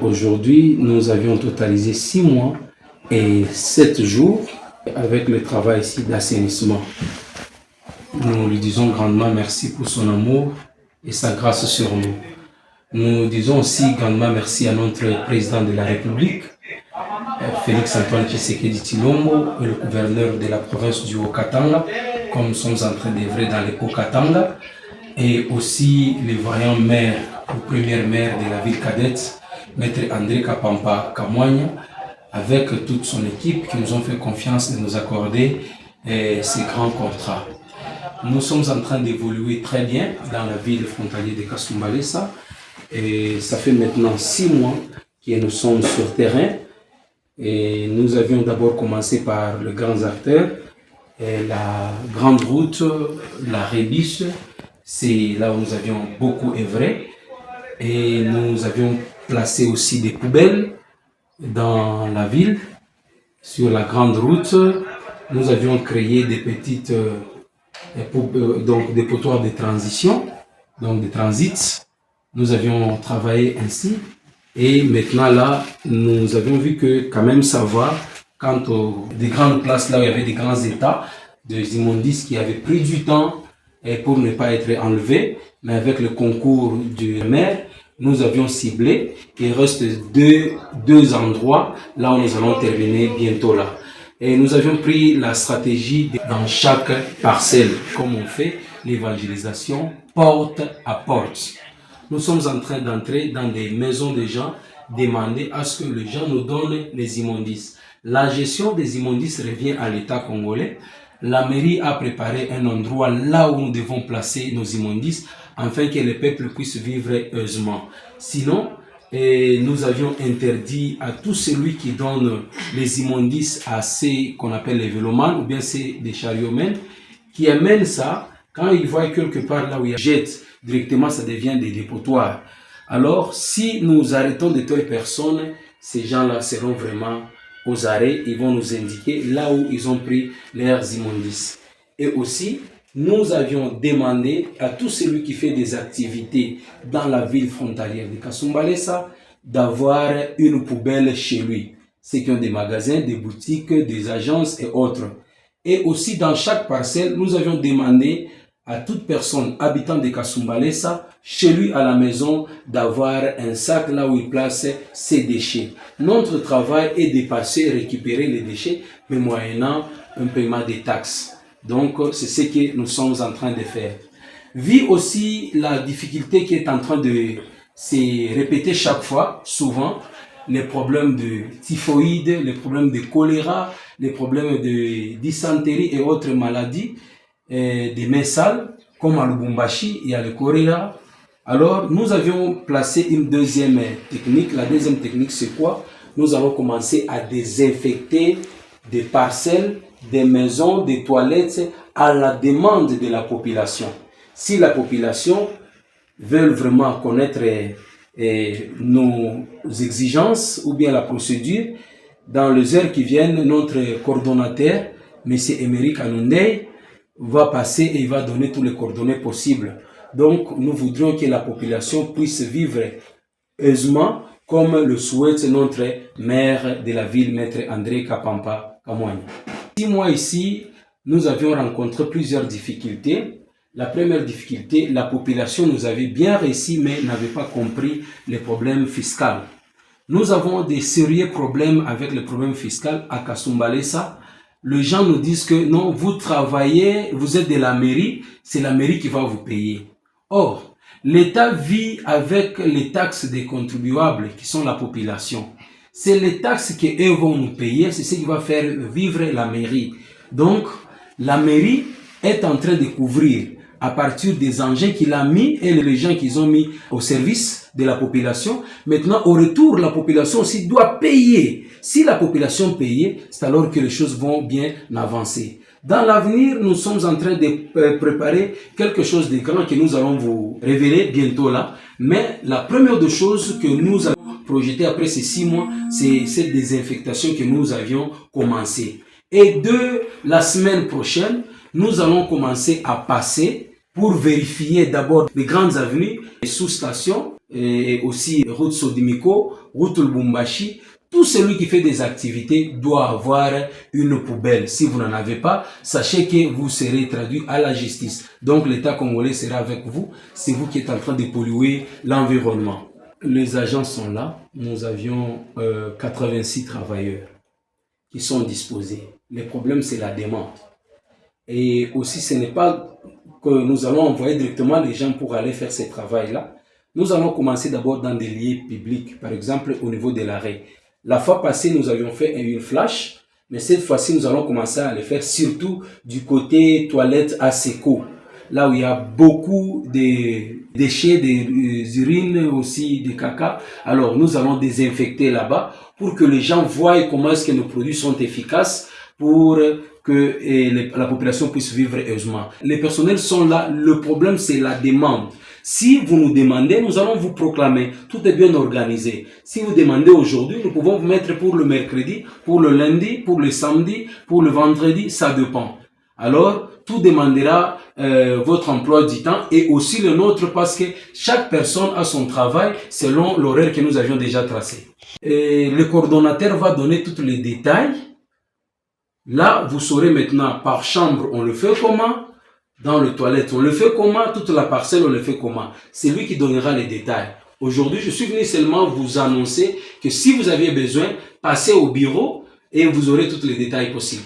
Aujourd'hui, nous avions totalisé 6 mois et 7 jours avec le travail ici d'assainissement. Nous lui disons grandement merci pour son amour et sa grâce sur nous. Nous disons aussi grandement merci à notre président de la République, Félix Antoine Tshisekedi Tshilombo, et le gouverneur de la province du Haut-Katanga, comme nous sommes en train d'œuvrer dans le Haut-Katanga, et aussi les voyants maires, le premier maire de la ville cadette, Maître André Kapampa Kamwanya, avec toute son équipe qui nous ont fait confiance de nous accorder ces grands contrats. Nous sommes en train d'évoluer très bien dans la ville frontalière de Kasumbalesa, et ça fait maintenant 6 mois que nous sommes sur terrain. Et nous avions d'abord commencé par le grand acteur, la grande route, la Rébiche, c'est là où nous avions beaucoup œuvré. Et nous avions placé aussi des poubelles dans la ville. Sur la grande route, nous avions créé des petites, donc des potoirs de transition, donc de transit. Nous avions travaillé ainsi. Et maintenant là, nous avions vu que quand même ça va, quant aux des grandes places là où il y avait des grands états, des immondices qui avaient pris du temps pour ne pas être enlevés, mais avec le concours du maire, nous avions ciblé. Il reste deux endroits là où nous allons terminer bientôt là. Et nous avions pris la stratégie dans chaque parcelle, comme on fait l'évangélisation porte à porte. Nous sommes en train d'entrer dans des maisons de gens, demander à ce que les gens nous donnent les immondices. La gestion des immondices revient à l'État congolais. La mairie a préparé un endroit là où nous devons placer nos immondices afin que le peuple puisse vivre heureusement. Sinon, nous avions interdit à tout celui qui donne les immondices à ceux qu'on appelle les vélomanes ou bien c'est des chariotmènes qui amènent ça. Quand ils voient quelque part là où il y a jette, directement ça devient des dépotoirs. Alors, si nous arrêtons de telles personnes, ces gens-là seront vraiment aux arrêts, ils vont nous indiquer là où ils ont pris leurs immondices. Et aussi, nous avions demandé à tout celui qui fait des activités dans la ville frontalière de Kasumbalesa d'avoir une poubelle chez lui. Ceux qui ont des magasins, des boutiques, des agences et autres. Et aussi, dans chaque parcelle, nous avions demandé à toute personne habitant de Kasumbalesa, chez lui à la maison, d'avoir un sac là où il place ses déchets. Notre travail est de passer récupérer les déchets, mais moyennant un paiement des taxes. Donc, c'est ce que nous sommes en train de faire. Vu aussi la difficulté qui est en train de se répéter chaque fois, souvent, les problèmes de typhoïde, les problèmes de choléra, les problèmes de dysenterie et autres maladies, des mains sales, comme à Lubumbashi, il y a le choléra. Alors, nous avions placé une deuxième technique. La deuxième technique, c'est quoi? Nous allons commencer à désinfecter des parcelles, des maisons, des toilettes à la demande de la population. Si la population veut vraiment connaître nos exigences ou bien la procédure, dans les heures qui viennent, notre coordonnateur, M. Emery Kanundey, va passer et il va donner tous les coordonnées possibles. Donc, nous voudrions que la population puisse vivre heureusement comme le souhaite notre maire de la ville, Maître André Kapampa Kamwanya. 6 mois ici, nous avions rencontré plusieurs difficultés. La première difficulté, la population nous avait bien réussi, mais n'avait pas compris les problèmes fiscaux. Nous avons des sérieux problèmes avec le problème fiscal à Kasumbalesa. Les gens nous disent que non, vous travaillez, vous êtes de la mairie, c'est la mairie qui va vous payer. Or, l'État vit avec les taxes des contribuables qui sont la population. C'est les taxes qu'eux vont nous payer, c'est ce qui va faire vivre la mairie. Donc, la mairie est en train de couvrir à partir des engins qu'il a mis et les gens qu'ils ont mis au service de la population. Maintenant, au retour, la population aussi doit payer. Si la population paye, c'est alors que les choses vont bien avancer. Dans l'avenir, nous sommes en train de préparer quelque chose de grand que nous allons vous révéler bientôt là. Mais la première des choses que nous avons projeté après ces 6 mois, c'est cette désinfectation que nous avions commencé. Et de la semaine prochaine, nous allons commencer à passer pour vérifier d'abord les grandes avenues, les sous-stations, et aussi route Sodimiko, route Lubumbashi. Tout celui qui fait des activités doit avoir une poubelle. Si vous n'en avez pas, sachez que vous serez traduit à la justice. Donc l'État congolais sera avec vous. C'est vous qui êtes en train de polluer l'environnement. Les agents sont là. Nous avions 86 travailleurs qui sont disposés. Le problème, c'est la demande. Et aussi, ce n'est pas que nous allons envoyer directement les gens pour aller faire ce travail-là. Nous allons commencer d'abord dans des lieux publics, par exemple au niveau de l'arrêt. La fois passée, nous avions fait une flash, mais cette fois-ci, nous allons commencer à le faire surtout du côté toilette à Seco, là où il y a beaucoup de déchets, des urines, aussi des caca. Alors, nous allons désinfecter là-bas pour que les gens voient comment est-ce que nos produits sont efficaces pour que la population puisse vivre heureusement. Les personnels sont là, le problème c'est la demande. Si vous nous demandez, nous allons vous proclamer. Tout est bien organisé. Si vous demandez aujourd'hui, nous pouvons vous mettre pour le mercredi, pour le lundi, pour le samedi, pour le vendredi, ça dépend. Alors, tout demandera votre emploi du temps et aussi le nôtre parce que chaque personne a son travail selon l'horaire que nous avions déjà tracé. Et le coordonnateur va donner tous les détails. Là, vous saurez maintenant par chambre, on le fait comment, dans les toilettes, on le fait comment, toute la parcelle, on le fait comment. C'est lui qui donnera les détails. Aujourd'hui, je suis venu seulement vous annoncer que si vous avez besoin, passez au bureau et vous aurez tous les détails possibles.